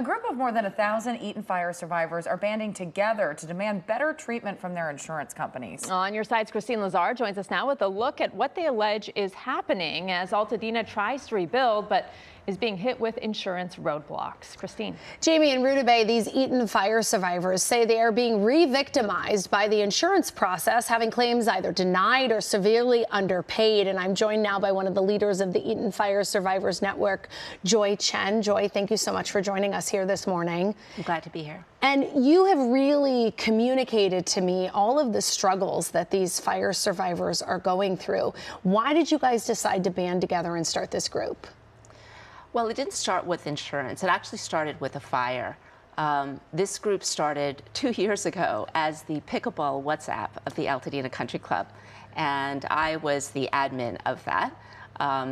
A group of more than 1,000 Eaton Fire survivors are banding together to demand better treatment from their insurance companies. On your side's Christine Lazar joins us now with a look at what they allege is happening as Altadena tries to rebuild, but is being hit with insurance roadblocks. Christine. Jamie and Rudabeh, these Eaton Fire survivors say they are being re-victimized by the insurance process, having claims either denied or severely underpaid. And I'm joined now by one of the leaders of the Eaton Fire Survivors Network, Chen. Joy, thank you so much for joining us here this morning. I'm glad to be here. And you have really communicated to me all of the struggles that these fire survivors are going through. Why did you guys decide to band together and start this group? Well, it didn't start with insurance. It actually started with a fire. This group started 2 years ago as the pickleball WhatsApp of the Altadena Country Club, and I was the admin of that.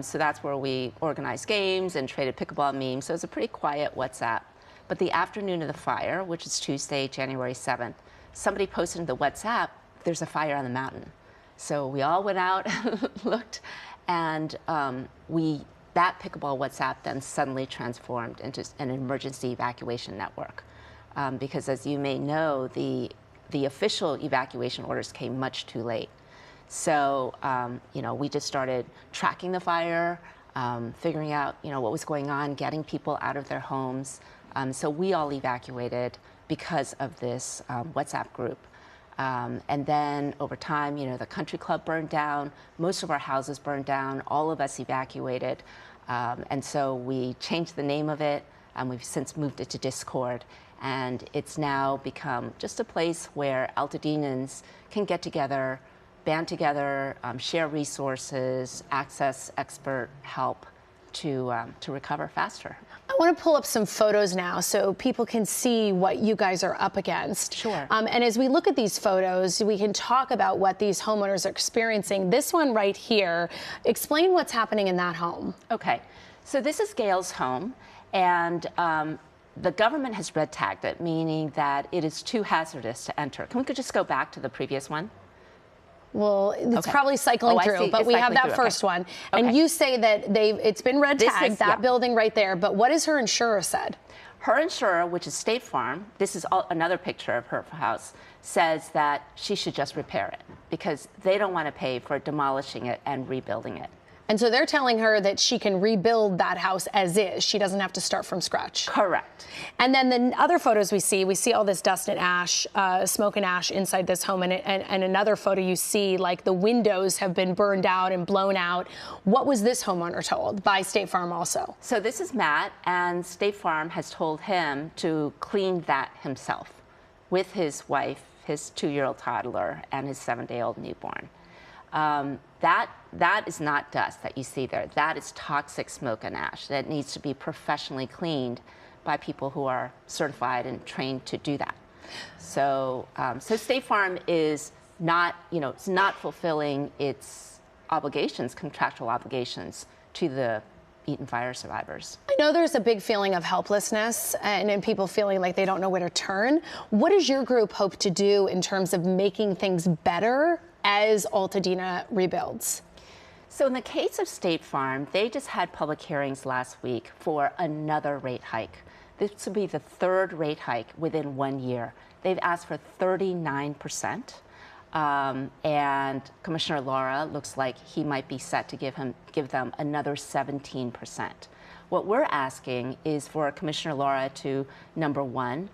So that's where we organized games and traded pickleball memes. So it was a pretty quiet WhatsApp. But the afternoon of the fire, which is Tuesday, January 7th, somebody posted in the WhatsApp, "There's a fire on the mountain." So we all went out, looked, and that pickleball WhatsApp then suddenly transformed into an emergency evacuation network. Because as you may know, the official evacuation orders came much too late. So, we just started tracking the fire, figuring out, what was going on, getting people out of their homes. So we all evacuated because of this WhatsApp group. And then over time, the country club burned down, most of our houses burned down, all of us evacuated. And so we changed the name of it, and we've since moved it to Discord. And it's now become just a place where Altadenans can get together, band together, share resources, access expert help to recover faster. I want to pull up some photos now so people can see what you guys are up against. Sure. And as we look at these photos, we can talk about what these homeowners are experiencing. This one right here, explain what's happening in that home. Okay, so this is Gail's home, and the government has red tagged it, meaning that it is too hazardous to enter. Can we just go back to the previous one? Well, it's probably cycling through, but we have that first one. And you say that it's been red tagged, that building right there, but what has her insurer said? Her insurer, which is State Farm, this is another picture of her house, says that she should just repair it because they don't want to pay for demolishing it and rebuilding it. And so they're telling her that she can rebuild that house as is. She doesn't have to start from scratch. Correct. And then the other photos we see all this dust and ash, smoke and ash inside this home. And another photo you see, like the windows have been burned out and blown out. What was this homeowner told by State Farm also? So this is Matt, and State Farm has told him to clean that himself with his wife, his 2-year-old toddler, and his 7-day-old newborn. That is not dust that you see there. That is toxic smoke and ash that needs to be professionally cleaned by people who are certified and trained to do that. So, so State Farm is not, it's not fulfilling its obligations, contractual obligations to the Eaton Fire survivors. I know there's a big feeling of helplessness and people feeling like they don't know where to turn. What does your group hope to do in terms of making things better as Altadena rebuilds? So in the case of State Farm, they just had public hearings last week for another rate hike. This will be the 3rd rate hike within 1 year. They've asked for 39%. And Commissioner Laura looks like he might be set to give them another 17%. What we're asking is for Commissioner Laura to, number one,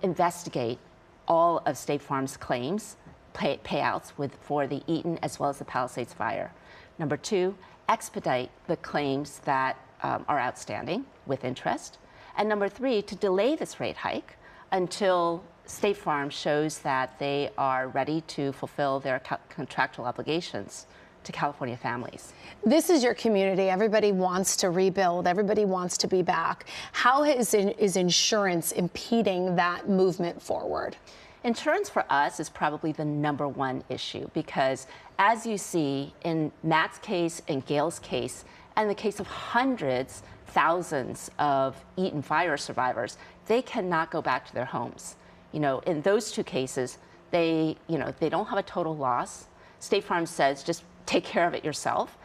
investigate all of State Farm's claims, payouts for the Eaton as well as the Palisades fire. Number 2, expedite the claims that are outstanding with interest. And number 3, to delay this rate hike until State Farm shows that they are ready to fulfill their contractual obligations to California families. This is your community. Everybody wants to rebuild. Everybody wants to be back. How is insurance impeding that movement forward? Insurance for us is probably the number 1 issue because, as you see in Matt's case and Gail's case, and the case of hundreds, thousands of Eaton Fire survivors, they cannot go back to their homes. In those 2 cases, they don't have a total loss. State Farm says just take care of it yourself.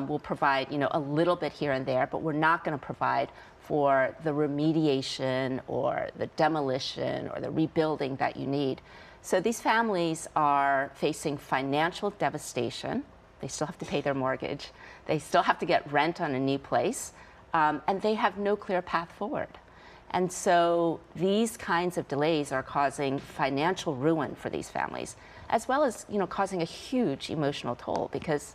We'll provide, a little bit here and there, but we're not going to provide for the remediation or the demolition or the rebuilding that you need. So these families are facing financial devastation. They still have to pay their mortgage. They still have to get rent on a new place, and they have no clear path forward. And so these kinds of delays are causing financial ruin for these families, as well as, causing a huge emotional toll because,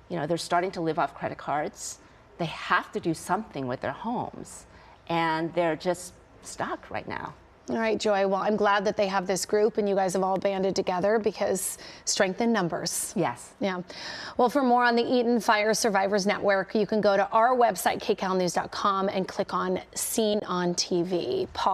they're starting to live off credit cards. They have to do something with their homes, and they're just stuck right now. All right, Joy. Well, I'm glad that they have this group and you guys have all banded together because strength in numbers. Yes. Yeah. Well, for more on the Eaton Fire Survivors Network, you can go to our website, kcalnews.com, and click on Seen on TV. Paul.